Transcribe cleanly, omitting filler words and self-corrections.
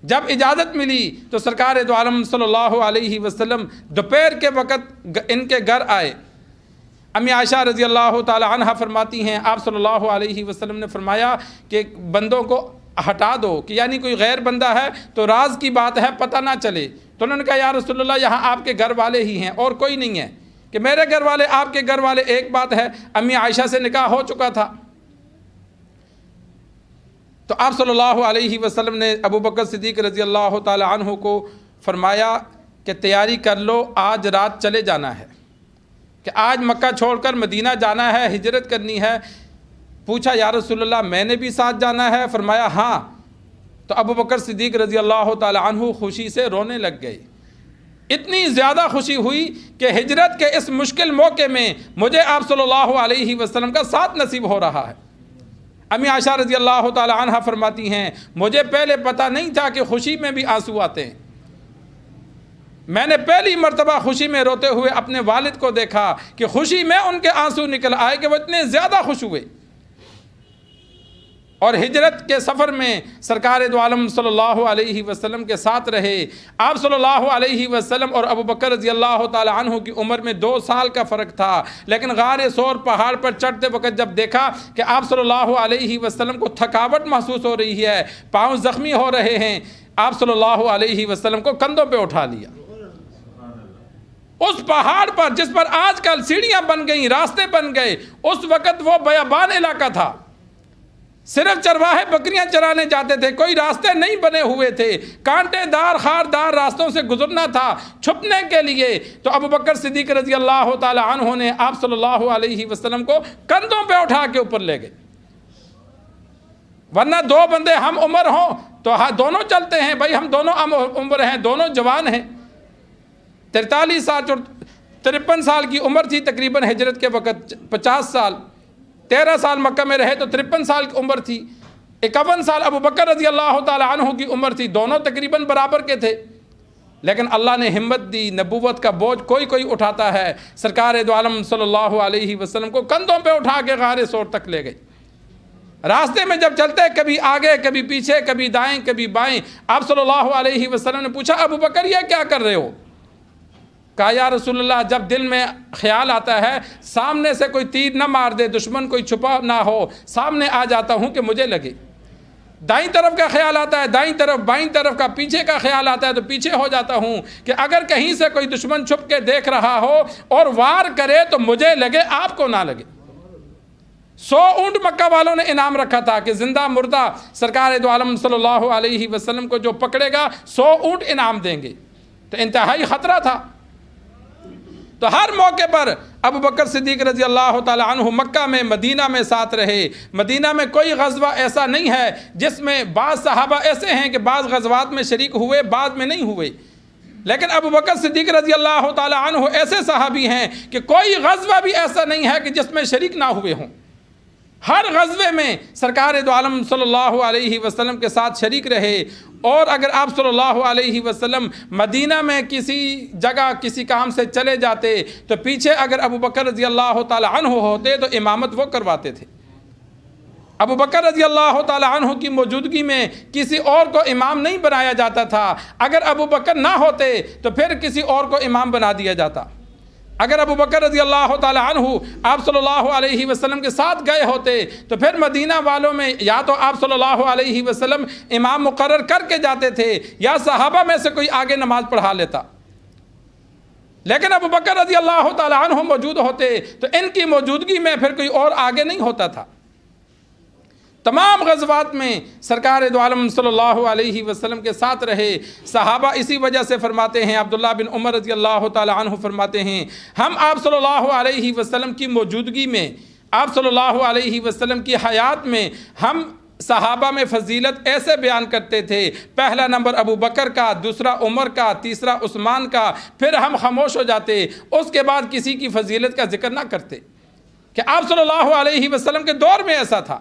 جب اجازت ملی تو سرکار دو عالم صلی اللہ علیہ وسلم دوپہر کے وقت ان کے گھر آئے۔ امی عائشہ رضی اللہ تعالی عنہ فرماتی ہیں آپ صلی اللہ علیہ وسلم نے فرمایا کہ بندوں کو ہٹا دو، کہ یعنی کوئی غیر بندہ ہے تو راز کی بات ہے پتہ نہ چلے۔ تو انہوں نے کہا یا رسول اللہ یہاں آپ کے گھر والے ہی ہیں اور کوئی نہیں ہے، کہ میرے گھر والے آپ کے گھر والے ایک بات ہے، امی عائشہ سے نکاح ہو چکا تھا۔ تو آپ صلی اللہ علیہ وسلم نے ابو بکر صدیق رضی اللہ تعالی عنہ کو فرمایا کہ تیاری کر لو، آج رات چلے جانا ہے، کہ آج مکہ چھوڑ کر مدینہ جانا ہے، ہجرت کرنی ہے۔ پوچھا یا رسول اللہ میں نے بھی ساتھ جانا ہے؟ فرمایا ہاں۔ تو ابو بکر صدیق رضی اللہ تعالی عنہ خوشی سے رونے لگ گئے۔ اتنی زیادہ خوشی ہوئی کہ ہجرت کے اس مشکل موقع میں مجھے آپ صلی اللہ علیہ وسلم کا ساتھ نصیب ہو رہا ہے۔ امی عائشہ رضی اللہ تعالی عنہ فرماتی ہیں مجھے پہلے پتہ نہیں تھا کہ خوشی میں بھی آنسو آتے ہیں۔ میں نے پہلی مرتبہ خوشی میں روتے ہوئے اپنے والد کو دیکھا کہ خوشی میں ان کے آنسو نکل آئے کہ وہ اتنے زیادہ خوش ہوئے۔ اور ہجرت کے سفر میں سرکار دو عالم صلی اللہ علیہ وسلم کے ساتھ رہے۔ آپ صلی اللہ علیہ وسلم اور ابو بکر رضی اللہ تعالی عنہ کی عمر میں 2 سال کا فرق تھا، لیکن غار ثور پہاڑ پر چڑھتے وقت جب دیکھا کہ آپ صلی اللہ علیہ وسلم کو تھکاوٹ محسوس ہو رہی ہے، پاؤں زخمی ہو رہے ہیں، آپ صلی اللہ علیہ وسلم کو کندھوں پہ اٹھا لیا۔ اس پہاڑ پر جس پر آج کل سیڑھیاں بن گئیں، راستے بن گئے، اس وقت وہ بیابان علاقہ تھا، صرف چرواہے بکریاں چرانے جاتے تھے، کوئی راستے نہیں بنے ہوئے تھے، کانٹے دار خاردار راستوں سے گزرنا تھا چھپنے کے لیے۔ تو ابو بکر صدیق رضی اللہ تعالی عنہ نے آپ صلی اللہ علیہ وسلم کو کندھوں پہ اٹھا کے اوپر لے گئے، ورنہ 2 بندے ہم عمر ہوں تو دونوں چلتے ہیں، بھائی ہم دونوں عمر ہیں، دونوں جوان ہیں۔ 43 سال 53 سال کی عمر تھی تقریباً ہجرت کے وقت، 50 سال 13 سال مکہ میں رہے تو 53 سال کی عمر تھی، 51 سال ابو بکر رضی اللہ تعالی عنہ کی عمر تھی، دونوں تقریباً برابر کے تھے۔ لیکن اللہ نے ہمت دی، نبوت کا بوجھ کوئی اٹھاتا ہے، سرکار دو عالم صلی اللہ علیہ وسلم کو کندھوں پہ اٹھا کے غار ثور تک لے گئے۔ راستے میں جب چلتے کبھی آگے کبھی پیچھے، کبھی دائیں کبھی بائیں، آپ صلی اللہ علیہ وسلم نے پوچھا ابو بکر یہ کیا کر رہے ہو؟ کہا یا رسول اللہ جب دل میں خیال آتا ہے سامنے سے کوئی تیر نہ مار دے، دشمن کوئی چھپا نہ ہو، سامنے آ جاتا ہوں کہ مجھے لگے۔ دائیں طرف کا خیال آتا ہے دائیں طرف، بائیں طرف کا، پیچھے کا خیال آتا ہے تو پیچھے ہو جاتا ہوں کہ اگر کہیں سے کوئی دشمن چھپ کے دیکھ رہا ہو اور وار کرے تو مجھے لگے، آپ کو نہ لگے۔ 100 اونٹ مکہ والوں نے انعام رکھا تھا کہ زندہ مردہ سرکار دو عالم صلی اللہ علیہ وسلم کو جو پکڑے گا 100 اونٹ انعام دیں گے، تو انتہائی خطرہ تھا۔ تو ہر موقع پر ابو بکر صدیق رضی اللہ تعالی عنہ مکہ میں مدینہ میں ساتھ رہے۔ مدینہ میں کوئی غزوہ ایسا نہیں ہے جس میں بعض صحابہ ایسے ہیں کہ بعض غزوات میں شریک ہوئے بعض میں نہیں ہوئے، لیکن ابو بکر صدیق رضی اللہ تعالی عنہ ایسے صحابی ہیں کہ کوئی غزوہ بھی ایسا نہیں ہے کہ جس میں شریک نہ ہوئے ہوں۔ ہر غزوے میں سرکار دو عالم صلی اللہ علیہ وسلم کے ساتھ شریک رہے۔ اور اگر آپ صلی اللہ علیہ وسلم مدینہ میں کسی جگہ کسی کام سے چلے جاتے تو پیچھے اگر ابو بکر رضی اللہ تعالی عنہ ہوتے تو امامت وہ کرواتے تھے۔ ابو بکر رضی اللہ تعالی عنہ کی موجودگی میں کسی اور کو امام نہیں بنایا جاتا تھا، اگر ابو بکر نہ ہوتے تو پھر کسی اور کو امام بنا دیا جاتا۔ اگر ابو بکر رضی اللہ تعالی عنہ آپ صلی اللہ علیہ وسلم کے ساتھ گئے ہوتے تو پھر مدینہ والوں میں یا تو آپ صلی اللہ علیہ وسلم امام مقرر کر کے جاتے تھے یا صحابہ میں سے کوئی آگے نماز پڑھا لیتا، لیکن ابو بکر رضی اللہ تعالی عنہ موجود ہوتے تو ان کی موجودگی میں پھر کوئی اور آگے نہیں ہوتا تھا۔ تمام غزوات میں سرکار دو عالم صلی اللہ علیہ وسلم کے ساتھ رہے۔ صحابہ اسی وجہ سے فرماتے ہیں، عبداللہ بن عمر رضی اللہ تعالی عنہ فرماتے ہیں ہم آپ صلی اللہ علیہ وسلم کی موجودگی میں، آپ صلی اللہ علیہ وسلم کی حیات میں ہم صحابہ میں فضیلت ایسے بیان کرتے تھے، پہلا نمبر ابو بکر کا، دوسرا عمر کا، تیسرا عثمان کا، پھر ہم خاموش ہو جاتے، اس کے بعد کسی کی فضیلت کا ذکر نہ کرتے، کہ آپ صلی اللہ علیہ وسلم کے دور میں ایسا تھا۔